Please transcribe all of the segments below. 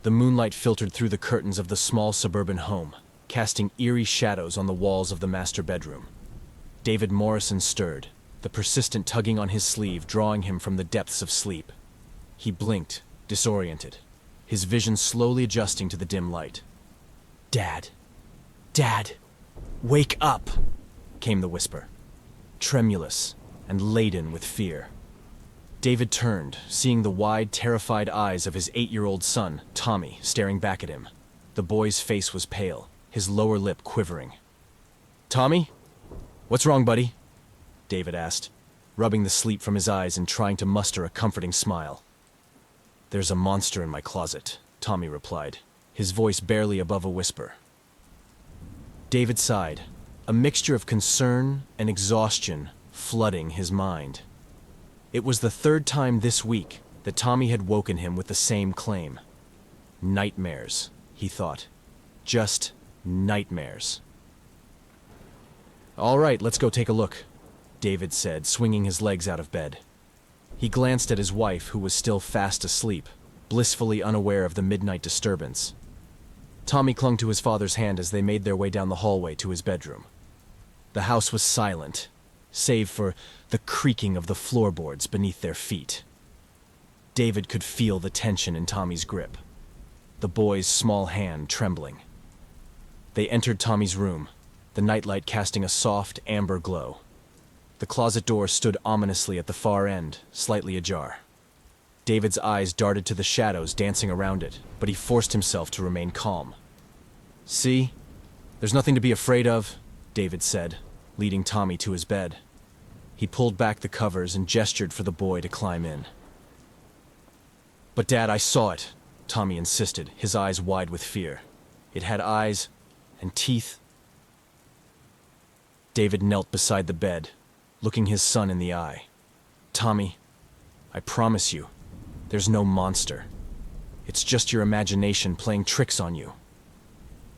The moonlight filtered through the curtains of the small suburban home, casting eerie shadows on the walls of the master bedroom. David Morrison stirred, the persistent tugging on his sleeve drawing him from the depths of sleep. He blinked, disoriented, his vision slowly adjusting to the dim light. "Dad! Dad! Wake up!" came the whisper, tremulous and laden with fear. David turned, seeing the wide, terrified eyes of his 8-year-old son, Tommy, staring back at him. The boy's face was pale, his lower lip quivering. "Tommy? What's wrong, buddy?" David asked, rubbing the sleep from his eyes and trying to muster a comforting smile. "There's a monster in my closet," Tommy replied, his voice barely above a whisper. David sighed, a mixture of concern and exhaustion flooding his mind. It was the third time this week that Tommy had woken him with the same claim. Nightmares, he thought. Just nightmares. "All right, let's go take a look," David said, swinging his legs out of bed. He glanced at his wife, who was still fast asleep, blissfully unaware of the midnight disturbance. Tommy clung to his father's hand as they made their way down the hallway to his bedroom. The house was silent, save for the creaking of the floorboards beneath their feet. David could feel the tension in Tommy's grip, the boy's small hand trembling. They entered Tommy's room, the nightlight casting a soft, amber glow. The closet door stood ominously at the far end, slightly ajar. David's eyes darted to the shadows dancing around it, but he forced himself to remain calm. "See? There's nothing to be afraid of," David said, leading Tommy to his bed. He pulled back the covers and gestured for the boy to climb in. "But Dad, I saw it," Tommy insisted, his eyes wide with fear. "It had eyes and teeth." David knelt beside the bed, looking his son in the eye. "Tommy, I promise you, there's no monster. It's just your imagination playing tricks on you."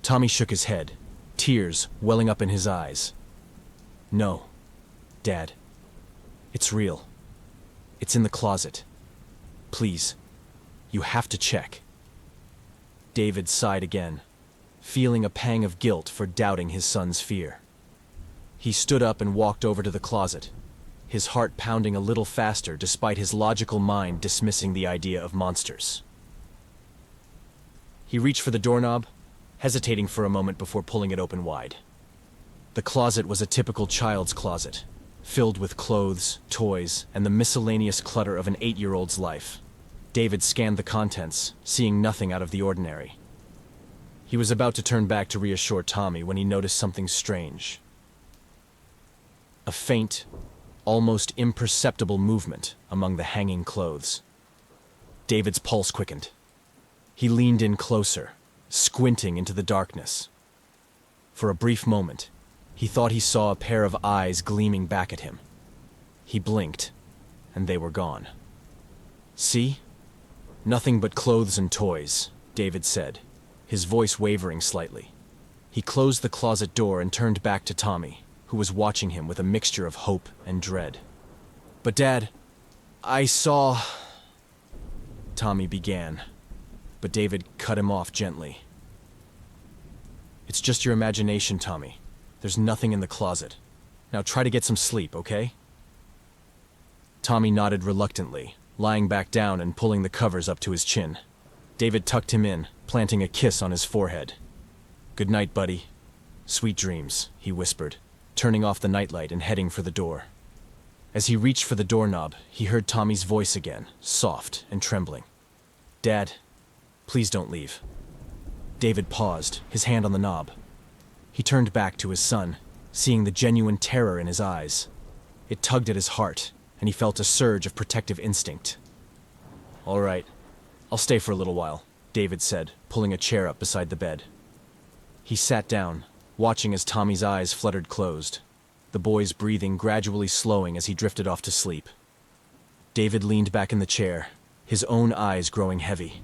Tommy shook his head, tears welling up in his eyes. "No, Dad. It's real. It's in the closet. Please, you have to check." David sighed again, feeling a pang of guilt for doubting his son's fear. He stood up and walked over to the closet, his heart pounding a little faster despite his logical mind dismissing the idea of monsters. He reached for the doorknob, hesitating for a moment before pulling it open wide. The closet was a typical child's closet, filled with clothes, toys, and the miscellaneous clutter of an 8-year-old's life. David scanned the contents, seeing nothing out of the ordinary. He was about to turn back to reassure Tommy when he noticed something strange. A faint, almost imperceptible movement among the hanging clothes. David's pulse quickened. He leaned in closer, squinting into the darkness. For a brief moment, he thought he saw a pair of eyes gleaming back at him. He blinked, and they were gone. "See? Nothing but clothes and toys," David said, his voice wavering slightly. He closed the closet door and turned back to Tommy, who was watching him with a mixture of hope and dread. "But Dad, I saw—" Tommy began, but David cut him off gently. "It's just your imagination, Tommy. There's nothing in the closet. Now try to get some sleep, okay?" Tommy nodded reluctantly, lying back down and pulling the covers up to his chin. David tucked him in, planting a kiss on his forehead. "Good night, buddy. Sweet dreams," he whispered, turning off the nightlight and heading for the door. As he reached for the doorknob, he heard Tommy's voice again, soft and trembling. "Dad, please don't leave." David paused, his hand on the knob. He turned back to his son, seeing the genuine terror in his eyes. It tugged at his heart, and he felt a surge of protective instinct. "All right, I'll stay for a little while," David said, pulling a chair up beside the bed. He sat down, watching as Tommy's eyes fluttered closed, the boy's breathing gradually slowing as he drifted off to sleep. David leaned back in the chair, his own eyes growing heavy.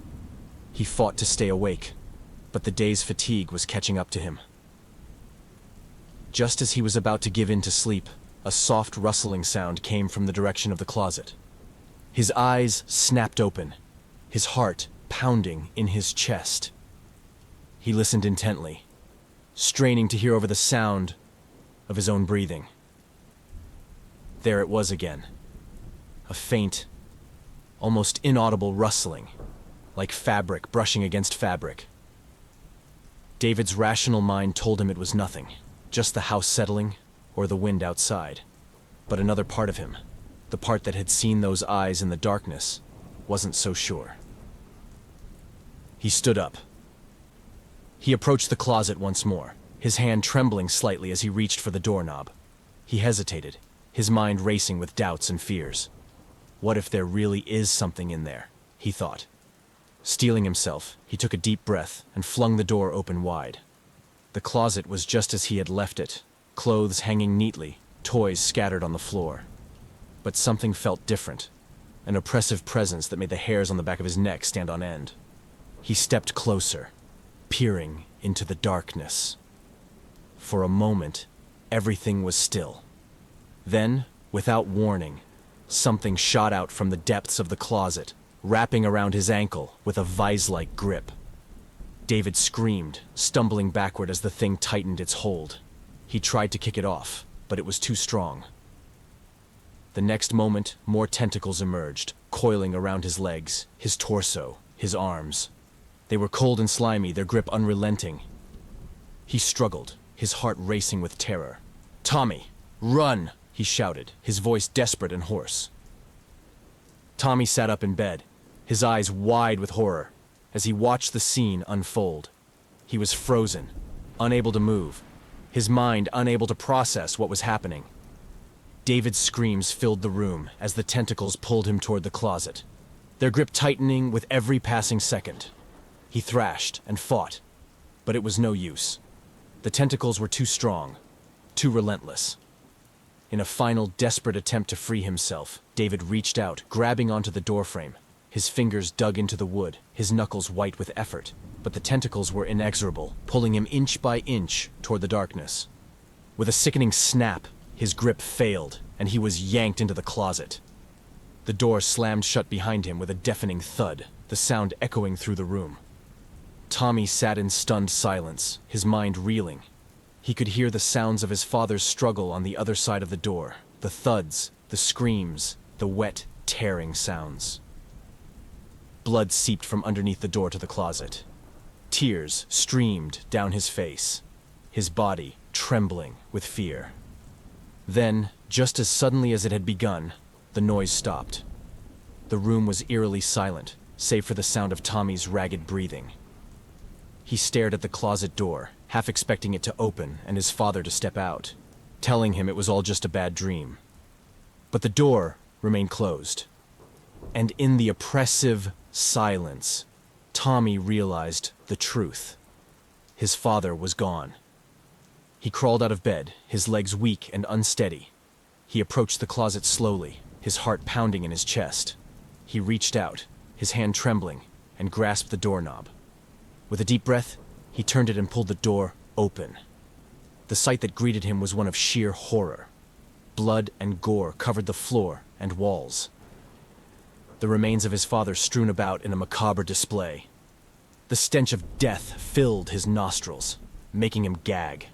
He fought to stay awake, but the day's fatigue was catching up to him. Just as he was about to give in to sleep, a soft rustling sound came from the direction of the closet. His eyes snapped open, his heart pounding in his chest. He listened intently, straining to hear over the sound of his own breathing. There it was again, a faint, almost inaudible rustling, like fabric brushing against fabric. David's rational mind told him it was nothing, just the house settling or the wind outside. But another part of him, the part that had seen those eyes in the darkness, wasn't so sure. He stood up. He approached the closet once more, his hand trembling slightly as he reached for the doorknob. He hesitated, his mind racing with doubts and fears. What if there really is something in there, he thought. Steeling himself, he took a deep breath and flung the door open wide. The closet was just as he had left it, clothes hanging neatly, toys scattered on the floor. But something felt different, an oppressive presence that made the hairs on the back of his neck stand on end. He stepped closer, peering into the darkness. For a moment, everything was still. Then, without warning, something shot out from the depths of the closet, wrapping around his ankle with a vise-like grip. David screamed, stumbling backward as the thing tightened its hold. He tried to kick it off, but it was too strong. The next moment, more tentacles emerged, coiling around his legs, his torso, his arms. They were cold and slimy, their grip unrelenting. He struggled, his heart racing with terror. "Tommy, run!" he shouted, his voice desperate and hoarse. Tommy sat up in bed, his eyes wide with horror, as he watched the scene unfold. He was frozen, unable to move, his mind unable to process what was happening. David's screams filled the room as the tentacles pulled him toward the closet, their grip tightening with every passing second. He thrashed and fought, but it was no use. The tentacles were too strong, too relentless. In a final desperate attempt to free himself, David reached out, grabbing onto the doorframe. His fingers dug into the wood, his knuckles white with effort, but the tentacles were inexorable, pulling him inch by inch toward the darkness. With a sickening snap, his grip failed, and he was yanked into the closet. The door slammed shut behind him with a deafening thud, the sound echoing through the room. Tommy sat in stunned silence, his mind reeling. He could hear the sounds of his father's struggle on the other side of the door, the thuds, the screams, the wet, tearing sounds. Blood seeped from underneath the door to the closet. Tears streamed down his face, his body trembling with fear. Then, just as suddenly as it had begun, the noise stopped. The room was eerily silent, save for the sound of Tommy's ragged breathing. He stared at the closet door, half expecting it to open and his father to step out, telling him it was all just a bad dream. But the door remained closed. And in the oppressive silence, Tommy realized the truth. His father was gone. He crawled out of bed, his legs weak and unsteady. He approached the closet slowly, his heart pounding in his chest. He reached out, his hand trembling, and grasped the doorknob. With a deep breath, he turned it and pulled the door open. The sight that greeted him was one of sheer horror. Blood and gore covered the floor and walls. The remains of his father strewn about in a macabre display. The stench of death filled his nostrils, making him gag.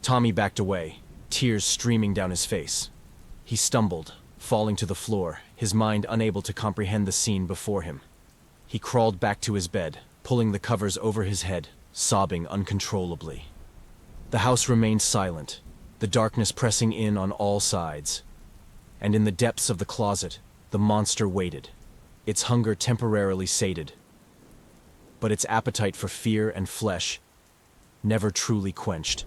Tommy backed away, tears streaming down his face. He stumbled, falling to the floor, his mind unable to comprehend the scene before him. He crawled back to his bed, pulling the covers over his head, sobbing uncontrollably. The house remained silent, the darkness pressing in on all sides. And in the depths of the closet, the monster waited, its hunger temporarily sated. But its appetite for fear and flesh never truly quenched.